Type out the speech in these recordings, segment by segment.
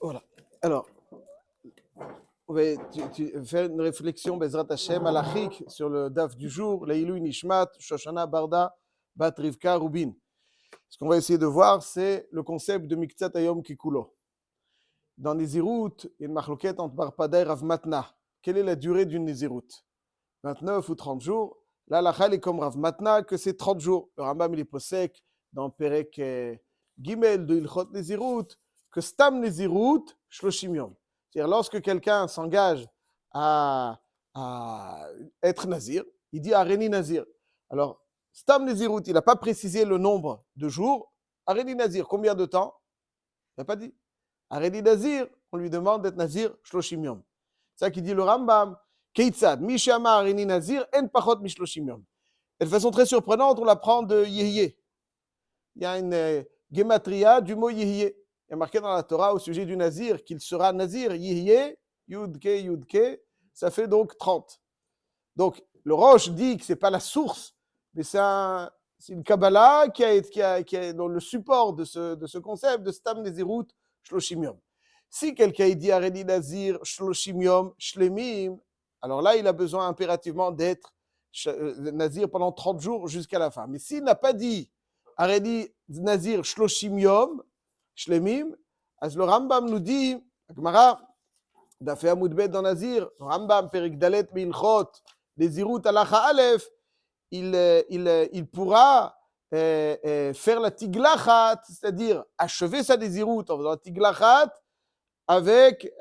Voilà. Alors, on va faire une réflexion, Bezrat Hashem, à l'achik, sur le daf du jour, Leilou Nishmat, Shoshana Barda, Bat Rivka Rubin. Ce qu'on va essayer de voir, c'est le concept de Miktsat Ayom Kikulo. Dans Nézirut, il y a une marloquette entre Barpada et Rav Matna. Quelle est la durée d'une Nézirut? 29 ou 30 jours. Là, la est comme Rav Matna, que c'est 30 jours. Le Rambam, il est posek dans Perek Gimel de Ilchot Nézirut, que Stam Nézirut, Shloshim Yom. C'est-à-dire, lorsque quelqu'un s'engage à être Nazir, il dit Areni Nazir. Alors, Stam Nézirut, il n'a pas précisé le nombre de jours. Areni Nazir, combien de temps? Il n'a pas dit. Areni Nazir, on lui demande d'être Nazir, Shloshim Yom. C'est ça qui dit le Rambam. Keitzad, Mishama Areni Nazir, En Pachot Mishloshim Yom. Et de façon très surprenante, on l'apprend de Yehiye. Il y a une gematria du mot Yehiye. Il y a marqué dans la Torah au sujet du Nazir qu'il sera Nazir. Yehiye, Yudke, ça fait donc 30. Donc, le Roche dit que ce n'est pas la source, mais c'est une Kabbalah qui est dans le support de ce concept de Stam Nezirut Shloshim Yom. Si quelqu'un dit Areni Nazir Shloshim Yom Shlemim, alors là, il a besoin impérativement d'être Nazir pendant 30 jours jusqu'à la fin. Mais s'il n'a pas dit Areni Nazir Shloshim Yom Shlemim, alors le Rambam nous dit, Gemara, Dafé Amoudbet dans Nazir, Rambam Perik Dalet Milchot, Nezirut Alacha Aleph, il pourra faire la tiglachat, c'est-à-dire achever sa Nezirut en faisant la tiglachat avec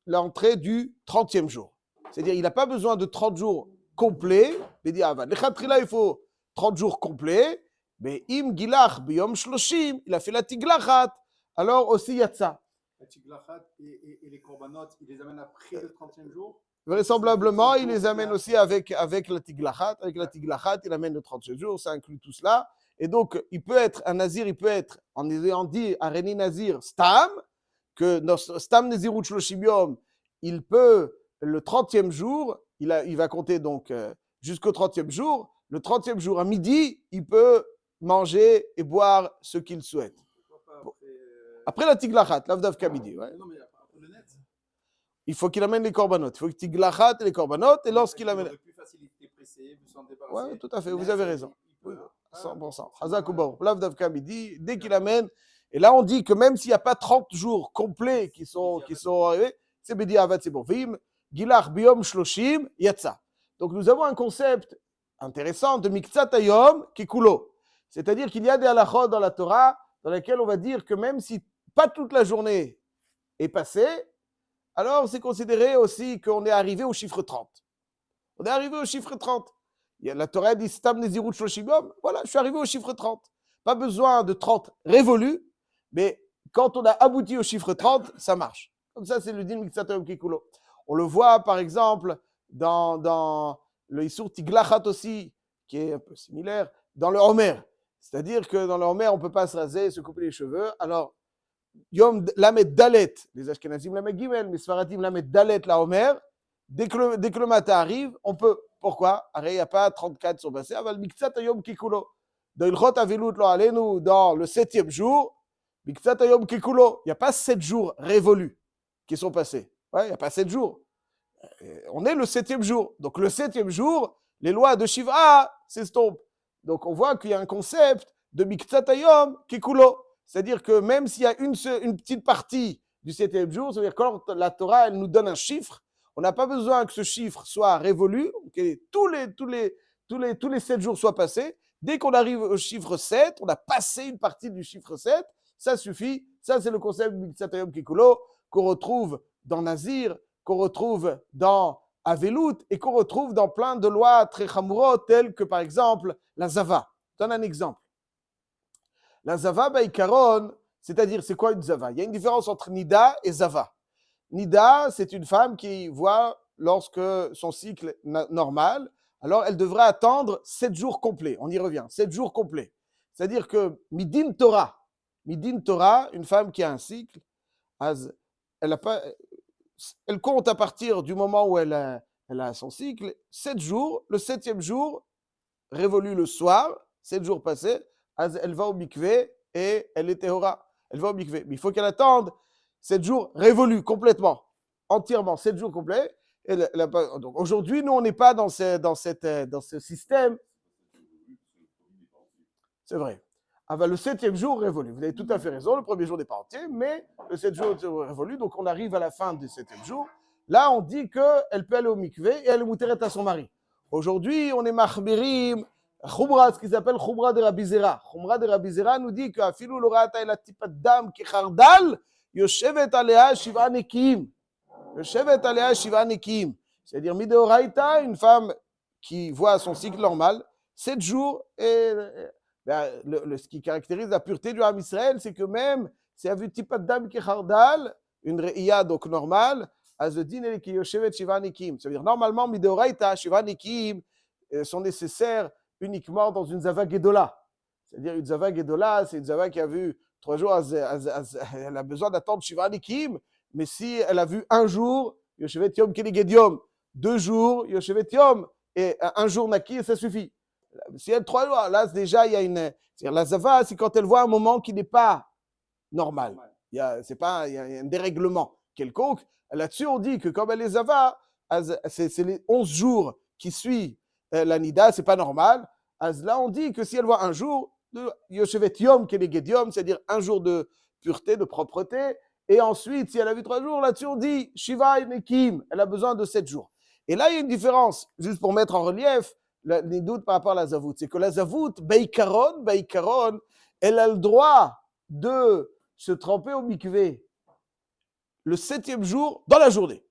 l'entrée du 30e jour. C'est-à-dire il n'a pas besoin de 30 jours complets, mais il faut 30 jours complets, mais im gilach biyom shloshim, il a fait la tiglachat, alors aussi yatsa. La tiglachat et les korbanot, il les amène après le 30e jour? Vraisemblablement, il les amène aussi avec la tiglachat. Avec la tiglachat, il amène le 30e jour, ça inclut tout cela. Et donc, il peut être, un nazir, il peut être, en ayant dit Areni Nazir Stam, que Stam Nezirut Shloshim Yom, il peut, le 30e jour, il va compter donc jusqu'au 30e jour. Le 30e jour à midi, il peut manger et boire ce qu'il souhaite. Après la tiglachat, l'avdav kamidi. Ouais. Non, mais après le net. Il faut qu'il amène les korbanot. Il faut qu'il tiglachat les korbanot. Et lorsqu'il amène. Il aurait pu faciliter, presser, vous s'en débarrasser. Oui, tout à fait, vous avez raison. Oui, 100%. Hazak ou bon. L'avdav kamidi, dès qu'il amène. Et là, on dit que même s'il n'y a pas 30 jours complets qui sont arrivés, c'est Bedi Avat Sebovim, Gilach Biom Shloshim, Yatsa. Donc nous avons un concept intéressant de Miktsat Ayom Kikulo. C'est-à-dire qu'il y a des halachot dans la Torah dans lesquels on va dire que même si pas toute la journée est passée, alors c'est considéré aussi qu'on est arrivé au chiffre 30. On est arrivé au chiffre 30. La Torah dit Stam Nezirut Shloshim Yom. Voilà, je suis arrivé au chiffre 30. Pas besoin de 30 révolus, mais quand on a abouti au chiffre 30, ça marche. Comme ça, c'est le din Miktsat Ayom Kikulo. On le voit par exemple dans le Isur Tiglachat aussi, qui est un peu similaire, dans le Homer. C'est-à-dire que dans le Homer, on ne peut pas se raser, se couper les cheveux. Alors, Yom Lamed Dalet, les Ashkenazim Lamed Gimel, mais Sfaradim Lamed Dalet la Homer, dès que le matin arrive, on peut. Pourquoi? Il n'y a pas 34 sur passé. Aval Miktsat Ayom Kikulo. Dans Ilchot Avilut Lo Alenu, dans le 7e jour, Miktsat Ayom Kikulo. Il n'y a pas 7 jours révolus qui sont passés. Ouais, il n'y a pas 7 jours. On est le 7e jour. Donc le 7e jour, les lois de Shiva s'estompent. Donc on voit qu'il y a un concept de Miktsat Ayom Kikulo. C'est-à-dire que même s'il y a une petite partie du 7e jour, c'est-à-dire quand la Torah elle nous donne un chiffre, on n'a pas besoin que ce chiffre soit révolu, que tous les 7 jours soient passés. Dès qu'on arrive au chiffre 7, on a passé une partie du chiffre 7, ça suffit. Ça, c'est le concept de Miktsat Ayom Kikulo qu'on retrouve dans Nazir, qu'on retrouve dans Avelut et qu'on retrouve dans plein de lois très chamourot, telles que par exemple la Zava. Je donne un exemple. La Zava Baïkaron, c'est-à-dire, c'est quoi une Zava? Il y a une différence entre Nida et Zava. Nida, c'est une femme qui voit lorsque son cycle est normal, alors elle devrait attendre 7 jours complets. On y revient, 7 jours complets. C'est-à-dire que Midin Torah, une femme qui a un cycle, elle compte à partir du moment où elle a son cycle, 7 jours, le 7e jour, révolu le soir, 7 jours passés, elle va au mikvé et elle est Tehora. Elle va au mikvé. Mais il faut qu'elle attende 7 jours révolus complètement, entièrement, 7 jours complets. Et donc aujourd'hui, nous, on n'est pas dans ce système. C'est vrai. Enfin, le 7e jour révolu. Vous avez tout à fait raison. Le premier jour n'est pas entier, mais le 7 jours révolu. Donc on arrive à la fin du 7e jour. Là, on dit qu'elle peut aller au mikvé et elle est mouteret à son mari. Aujourd'hui, on est mahmirim. Khumra, ce qui s'appelle Khumra de Rabbi Zera. Khumra de Rabbi Zera nous dit qu'afilou l'orata et la tipat dam ki khardal yoshevet alea shiva nekim. Yoshevet alea shiva nekim. C'est-à-dire, mideoraita, une femme qui voit son cycle normal, 7 jours, et ce qui caractérise la pureté du Ham Israël, c'est que même si elle a vu tipat dam ki khardal, une re'ia donc normale, azedin et ki yoshevet shiva nekim. Ça veut dire, normalement, mideoraita, shiva nekim sont nécessaires uniquement dans une Zava Gedola. C'est-à-dire une Zava Gedola, c'est une Zava qui a vu 3 jours, elle a besoin d'attendre Shiva Nikim, mais si elle a vu un jour, Yoshevet Yom Keneged Yom, 2 jours, Yoshevet Yom, et un jour Naki, ça suffit. Si elle a 3 jours, là déjà il y a une... C'est-à-dire la Zava, c'est quand elle voit un moment qui n'est pas normal. Il y a un dérèglement quelconque. Là-dessus, on dit que comme elle est Zava, c'est les 11 jours qui suivent la Nida, c'est pas normal. Là, on dit que si elle voit un jour de Yoshevet Yom Keneged Yom, c'est-à-dire un jour de pureté, de propreté, et ensuite, si elle a vu 3 jours, là-dessus, on dit Shiva Nekim, elle a besoin de 7 jours. Et là, il y a une différence, juste pour mettre en relief les doutes par rapport à la Zavout. C'est que la Zavout, Beikaron, elle a le droit de se tremper au mikvé le 7e jour dans la journée.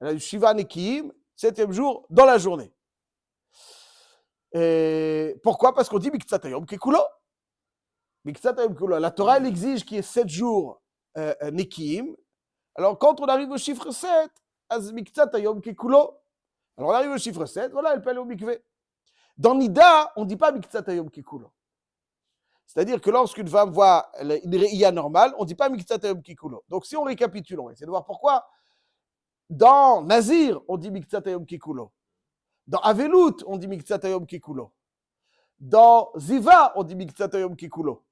Elle a eu Shiva Nekim, 7e jour dans la journée. Et pourquoi? Parce qu'on dit Miktsat Hayom Kekulo. Miktsat Hayom Kekulo. La Torah, elle exige qu'il y ait 7 jours Nekim. Alors, quand on arrive au chiffre 7, Az Miktsat Hayom Kekulo. Alors, on arrive au chiffre 7, voilà, elle peut aller au mikvé. Dans Nida, on ne dit pas Miktsat Hayom Kekulo. C'est-à-dire que lorsqu'une femme voit une re'ia normale, on ne dit pas Miktsat Hayom Kekulo. Donc, si on récapitule, on va essayer de voir pourquoi. Dans Nazir, on dit Miktsat Hayom Kekulo. Dans Avelut, on dit Miktsat Hayom Kekulo. Dans Ziva, on dit Miktsat Hayom Kekulo.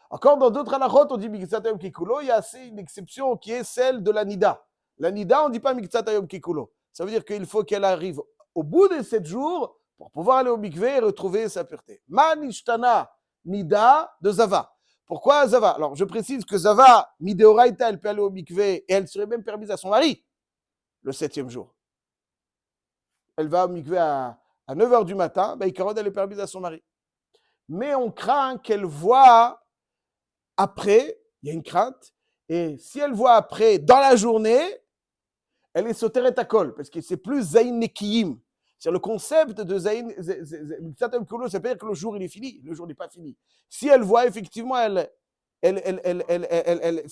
Encore dans d'autres halachot, on dit Miktsat Hayom Kekulo. Il y a une exception qui est celle de la Nida. La Nida, on ne dit pas Miktsat Hayom Kekulo. Ça veut dire qu'il faut qu'elle arrive au bout des 7 jours pour pouvoir aller au mikvé et retrouver sa pureté. Manishtana Nida de Zava. Pourquoi Zava? Alors, je précise que Zava, Mideoraita, elle peut aller au mikvé et elle serait même permise à son mari le 7e jour. Elle va au mikvé à 9h du matin, Baïkarod, elle est permise à son mari. Mais on craint qu'elle voit après, il y a une crainte, et si elle voit après, dans la journée, elle est soteret akol, parce que c'est plus Zayin Nekiyim. C'est le concept de Zayin, ça veut dire que le jour il est fini, le jour n'est pas fini. Si elle voit effectivement,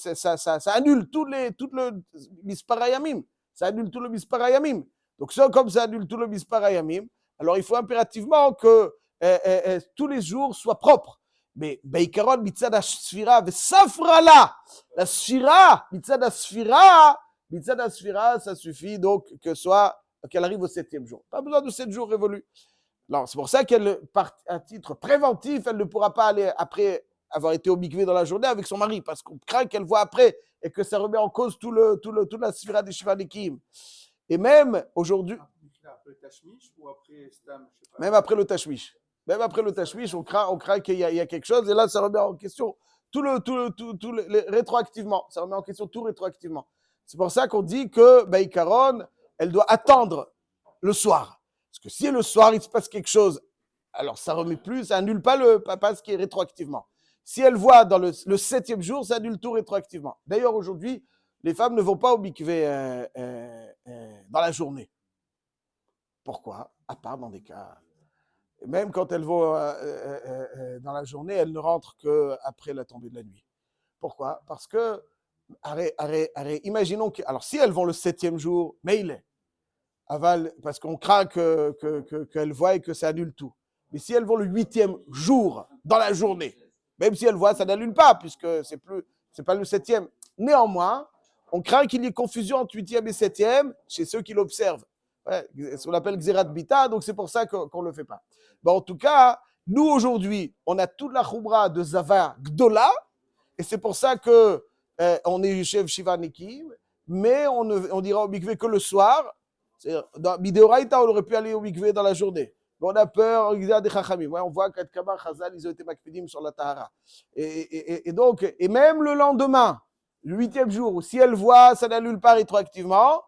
ça annule tout le misparayamim, ça annule tout le misparayamim. Donc, comme ça annule tout le misparayamim, alors il faut impérativement que tous les jours soient propres. Mais Beikaron, mitzad ha-sfira, vesafra la sfira, mitzad ha-sfira, ça suffit donc qu'elle arrive au 7e jour. Pas besoin de 7 jours révolus. Alors, c'est pour ça qu'elle, à titre préventif, elle ne pourra pas aller après avoir été au mikvé dans la journée avec son mari, parce qu'on craint qu'elle voit après et que ça remet en cause toute la sfira des Shiva Nekim. Et même aujourd'hui. Après le tashmish ou après Stam, je sais pas. Même après le tashmish. Même après le tashmish, on craint qu'il y a quelque chose, et là, ça remet en question rétroactivement. Ça remet en question tout rétroactivement. C'est pour ça qu'on dit que Baïkaron, elle doit attendre le soir. Parce que si le soir, il se passe quelque chose, alors ça remet plus, ça annule pas ce qui est rétroactivement. Si elle voit dans le 7e jour, ça annule tout rétroactivement. D'ailleurs, aujourd'hui, les femmes ne vont pas au mikvé dans la journée. Pourquoi? À part dans des cas. Même quand elles vont dans la journée, elles ne rentrent qu'après la tombée de la nuit. Pourquoi? Parce que, imaginons que, alors si elles vont le 7e jour, mais il est, parce qu'on craint qu'elles voient et que ça annule tout. Mais si elles vont le 8e jour dans la journée, même si elles voient, ça n'annule pas, puisque c'est pas le 7e. Néanmoins, on craint qu'il y ait confusion entre 8e et 7e chez ceux qui l'observent. Ouais, ce qu'on appelle Xerat Bita, donc c'est pour ça qu'on ne le fait pas. Bon, en tout cas, nous aujourd'hui, on a toute la Khumra de Zava Gdola, et c'est pour ça que on est chef Shiva Nekim, mais on dira au mikvé que le soir. Dans Mideoraita, on aurait pu aller au mikvé dans la journée. Mais on a peur, il y a des chachamim. Ouais, on voit qu'à Kamar Chazal, ils ont été makpidim sur la Tahara. Et donc, et même le lendemain, le 8e jour, si elle voit, ça n'annule pas rétroactivement.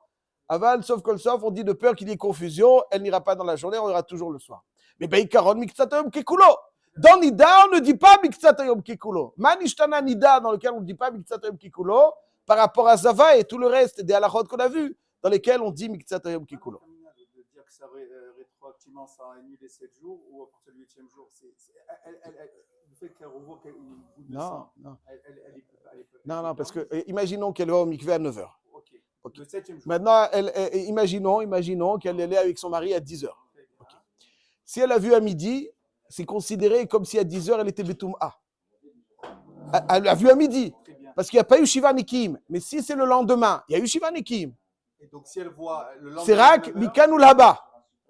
Aval, sauf que le sauf, on dit de peur qu'il y ait confusion, elle n'ira pas dans la journée, on ira toujours le soir. Mais Baïkaron, Miktsatayom Kekulo. Dans Nida, on ne dit pas Miktsatayom Kekulo. Manishtana Nida, dans lequel on ne dit pas Miktsatayom Kekulo, par rapport à Zava et tout le reste des halachot qu'on a vu, dans lesquels on dit Miktsatayom Kekulo. De dire que ça rétroactivement, ça a annulé 7 jours ou à partir du 8e jour, le fait qu'elle revoit qu'elle bout de sang, non, parce que imaginons qu'elle va au mikvé à 9h. Ok. Le 7e jour. Maintenant, imaginons qu'elle est avec son mari à 10h. Okay. Si elle a vu à midi, c'est considéré comme si à 10h, elle était Betoum'a. Elle a vu à midi. Parce qu'il n'y a pas eu Shiva Nekim. Mais si c'est le lendemain, il y a eu Shiva Nekim. Et donc, si elle voit le lendemain. C'est Rak Mikan ou là-bas.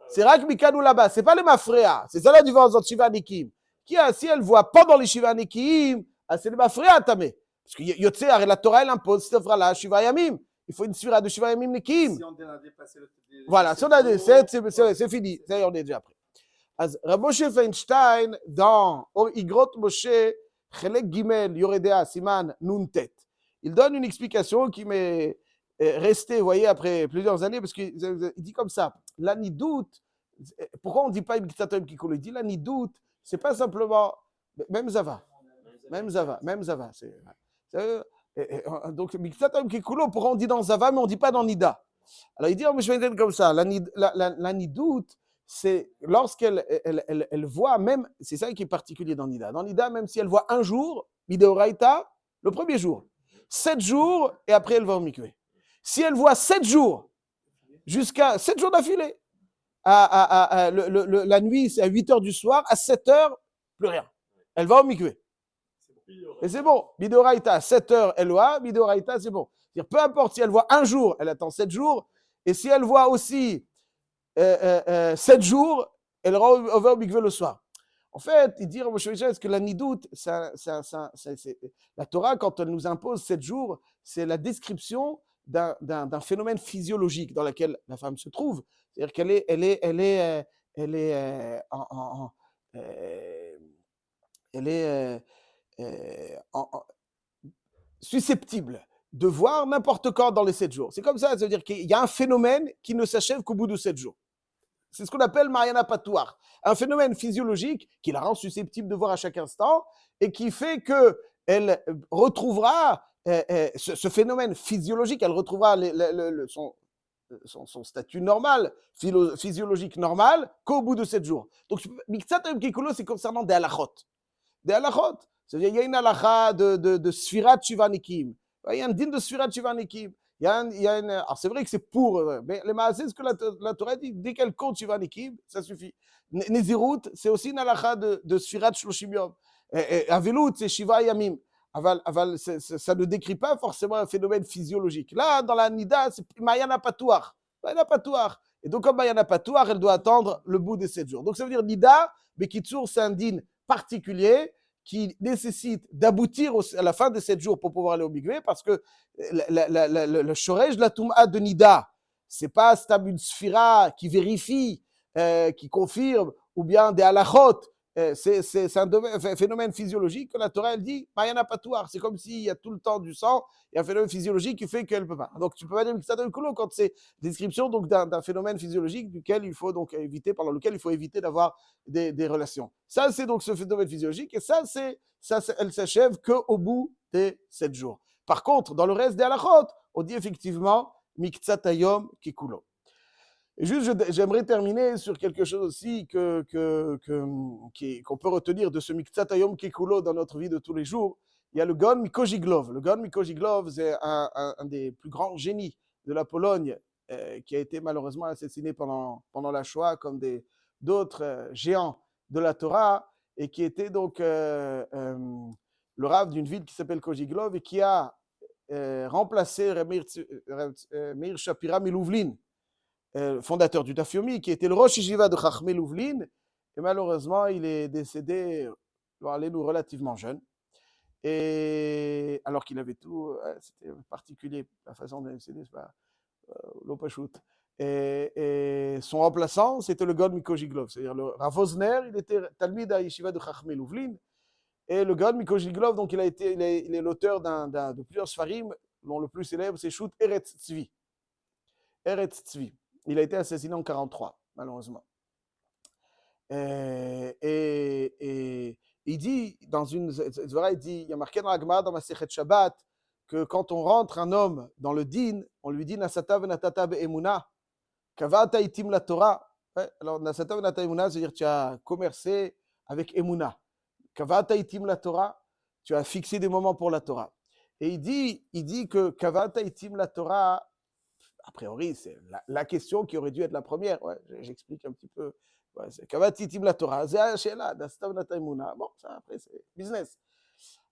C'est Rak Mikan ou là-bas. C'est pas les Mafréa. C'est ça la différence entre Shiva Nekim. Si elle voit pendant les Shiva Nekim, c'est les Mafréa tamé. Parce que Yotze, la Torah, elle impose cette offre-là, Shiva Yamim. Il faut une sphira de Shiva Yamim Nekim. Si on a dépassé le. Voilà, si on a des 7, c'est fini. Ça y est, on est déjà après. Rav Moshe Feinstein, dans Igrot Moshe, Chelek Gimel, Yoredea, Siman, Nuntet, il donne une explication qui m'est restée, vous voyez, après plusieurs années, parce qu'il dit comme ça, la nidout, pourquoi on ne dit pas Miktsatayom Kekulo? Il dit la nidout, c'est pas simplement, même Zava. Donc Miktsatayom Kekulo, pourquoi on dit dans Zava, mais on ne dit pas dans Nida? Alors il dit, je vais dire comme ça, la nidout, c'est lorsqu'elle elle voit même, c'est ça qui est particulier dans Nida. Dans Nida, même si elle voit un jour, Mideoraita, le premier jour, 7 jours, et après elle va au mikvé. Si elle voit 7 jours, jusqu'à 7 jours d'affilée, la nuit, c'est à 8h du soir, à 7h, plus rien. Elle va au mikvé. Et c'est bon. Mideoraita, à 7h, elle voit, Mideoraita, c'est bon. C'est-à-dire, peu importe si elle voit un jour, elle attend 7 jours, et si elle voit aussi 7 jours, elle va au mikvé le soir. En fait, il dit est-ce que la nidout, la Torah, quand elle nous impose 7 jours, c'est la description d'un phénomène physiologique dans lequel la femme se trouve. C'est-à-dire qu'elle est susceptible de voir n'importe quand dans les 7 jours. C'est comme ça, ça veut dire qu'il y a un phénomène qui ne s'achève qu'au bout de 7 jours. C'est ce qu'on appelle Mariana Patouar, un phénomène physiologique qui la rend susceptible de voir à chaque instant et qui fait qu'elle retrouvera ce phénomène physiologique, elle retrouvera son statut normal, physiologique normal, qu'au bout de 7 jours. Donc, Miktsatayom Kekulo, c'est concernant des halachot. Des halachot. C'est-à-dire, il y a une halacha de Sfirat Shiva Nekim. Il y a un din de Sfirat Shiva Nekim. Alors c'est vrai que c'est pour, mais les maasés, ce que la Torah dit, dès qu'elle compte Shiva Nekim, ça suffit. Nezirut, c'est aussi une halacha de Sfirat Shloshim Yom. Avelut, c'est Shiva Yamim. Ça ne décrit pas forcément un phénomène physiologique. Là, dans la Nida, c'est Mayana Patouar. Mayana Patouar. Et donc, comme Mayana Patouar, elle doit attendre le bout des 7 jours. Donc, ça veut dire Nida, Bekitsour, c'est un din particulier qui nécessite d'aboutir à la fin des 7 jours pour pouvoir aller au mikvé, parce que le shorej de la Toum'a de Nida, c'est pas une sphira qui vérifie, qui confirme, ou bien des halachot. C'est un phénomène physiologique que la Torah, elle dit, Mayana Patouar. C'est comme s'il y a tout le temps du sang, il y a un phénomène physiologique qui fait qu'elle ne peut pas. Donc, tu peux pas dire que ça donne le quand c'est description donc, d'un phénomène physiologique duquel il faut donc éviter, pendant lequel il faut éviter d'avoir des relations. Ça, c'est donc ce phénomène physiologique, et ça elle s'achève qu'au bout des 7 jours. Par contre, dans le reste des halachot, on dit effectivement, Miktsatayom Kekulo. Et juste, j'aimerais terminer sur quelque chose aussi qu'on peut retenir de ce Miktsatayom Kekulo dans notre vie de tous les jours. Il y a le Gaon Mikojiglov. Le Gaon Mikojiglov, c'est un des plus grands génies de la Pologne qui a été malheureusement assassiné pendant la Shoah, comme d'autres géants de la Torah, et qui était donc le rav d'une ville qui s'appelle Kojiglov et qui a remplacé Meir Shapira Milouvlin, fondateur du Daf Yomi, qui était le Rosh Yeshiva de Chachmei Louvlin, et malheureusement, il est décédé, nous relativement jeune. Et alors qu'il avait tout, c'était particulier, la façon de c'est pas l'opachut. Et son remplaçant, c'était le Gaon Mikojiglov, c'est-à-dire le Rav Osner, il était Talmid à Yeshiva de Chachmei Louvlin, et le Gaon Mikojiglov, donc il est l'auteur de plusieurs sfarim, dont le plus célèbre, c'est Shoot Eretz Tzvi. Eretz Tzvi. Il a été assassiné en 1943, malheureusement. Et il dit, dans une il dit, il y a marqué dans la Gemara, dans Masechet Shabbat, que quand on rentre un homme dans le din, on lui dit Nasata venatata be'emuna, kavata itim la Torah. Ouais, alors Nasata venatata be'emuna, c'est-à-dire tu as commercé avec emuna. Kavata itim la Torah, tu as fixé des moments pour la Torah. Et il dit que kavata itim la Torah, a priori, c'est la question qui aurait dû être la première. Ouais, j'explique un petit peu. Ouais, c'est kavata itim la Torah, c'est là, Nasata venatata be'emuna. Bon, ça après c'est business.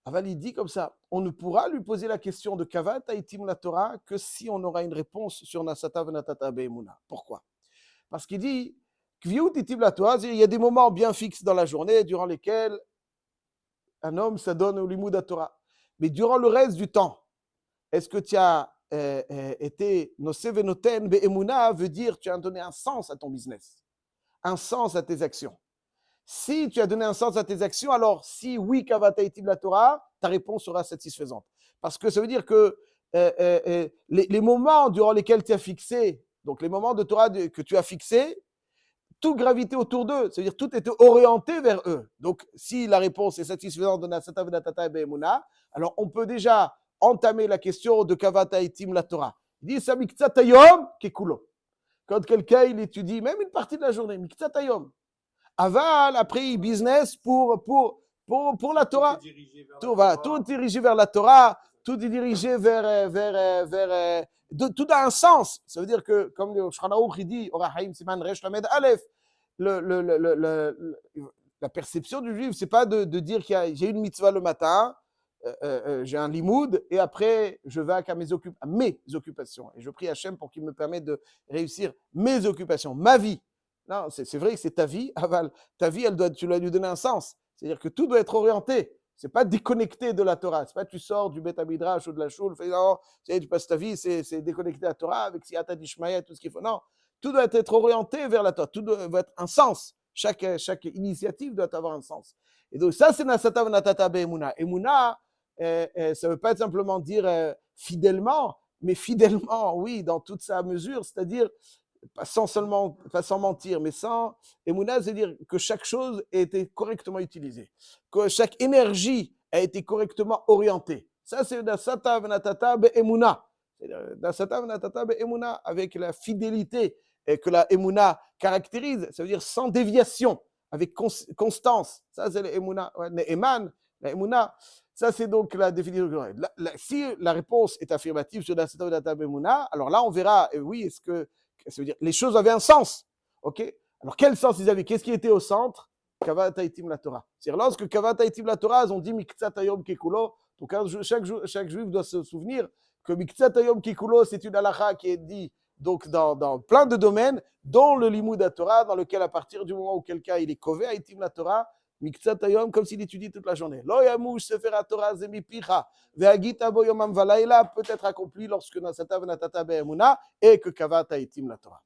Aval, il dit comme ça, on ne pourra lui poser la question de Kavat Haïtim la Torah que si on aura une réponse sur Nasata Venatata Be'emuna. Pourquoi? Parce qu'il dit, Kviut Itim la Torah, il y a des moments bien fixes dans la journée durant lesquels un homme s'adonne au limud à Torah. Mais durant le reste du temps, est-ce que tu as été Nosé Venoten Be'emuna veut dire tu as donné un sens à ton business, un sens à tes actions. Si tu as donné un sens à tes actions, alors si oui, Kavata Itim la Torah, ta réponse sera satisfaisante. Parce que ça veut dire que les moments durant lesquels tu as fixé, donc les moments de Torah que tu as fixés, tout gravitait autour d'eux, c'est-à-dire tout était orienté vers eux. Donc si la réponse est satisfaisante de Nasata Venatata et Be'emuna, alors on peut déjà entamer la question de Kavata Itim la Torah. Il dit, ça miktsatayom kekulo. Quand quelqu'un il étudie, même une partie de la journée, miktsatayom. Aval, après, business pour la Torah. Tout est dirigé vers la Torah, tout est dirigé tout a un sens. Ça veut dire que, comme le Shulchan Aruch dit, Orahaim Siman Resh Lamed Aleph, la perception du juif, c'est pas de dire j'ai une mitzvah le matin, j'ai un limoud, et après, je vais à mes occupations. Et je prie Hachem pour qu'il me permette de réussir mes occupations, ma vie. Non, c'est vrai que c'est ta vie, aval. Ta vie, tu dois lui donner un sens. C'est-à-dire que tout doit être orienté. C'est pas déconnecté de la Torah. C'est pas tu sors du Beth Midrash ou de la Shul, non, tu passes ta vie, c'est déconnecté de la Torah avec Siyata d'Ishmaïa, tout ce qu'il faut. Non, tout doit être orienté vers la Torah. Tout doit être un sens. Chaque initiative doit avoir un sens. Et donc ça, c'est Nasata Venatata Be'emuna. Emuna, ça veut pas être simplement dire fidèlement, mais fidèlement, oui, dans toute sa mesure, c'est-à-dire pas sans mentir, mais sans Emouna, c'est-à-dire que chaque chose a été correctement utilisée, que chaque énergie a été correctement orientée. Ça, c'est Nasata Venatata Be'emuna. Nasata Venatata Be'emuna, avec la fidélité que la Emouna caractérise, ça veut dire sans déviation, avec constance. Ça, c'est l'Emouna. Ne'eman, la Emouna. Ça, c'est donc la définition. Si la réponse est affirmative sur Nasata Venatata Be'emuna, alors là, on verra, oui, est-ce que ça veut dire les choses avaient un sens. Ok? Alors quel sens ils avaient? Qu'est-ce qui était au centre? Kavata Itim la Torah. C'est-à-dire lorsque Kavata Itim la Torah, ils ont dit Miktsat Hayom Kekulo. Donc chaque juif doit se souvenir que Miktsat Hayom Kekulo, c'est une halakha qui est dit donc dans plein de domaines, dont le limud à Torah, dans lequel à partir du moment où quelqu'un il est kové à Itim la Torah, Miktsat Hayom, comme s'il étudie toute la journée. Lo yamush sefer Torah zemipicha ve'agit abo yomam valayla peut être accompli lorsque Nasata Venatata Be'emuna et que Kavata Itim la Torah.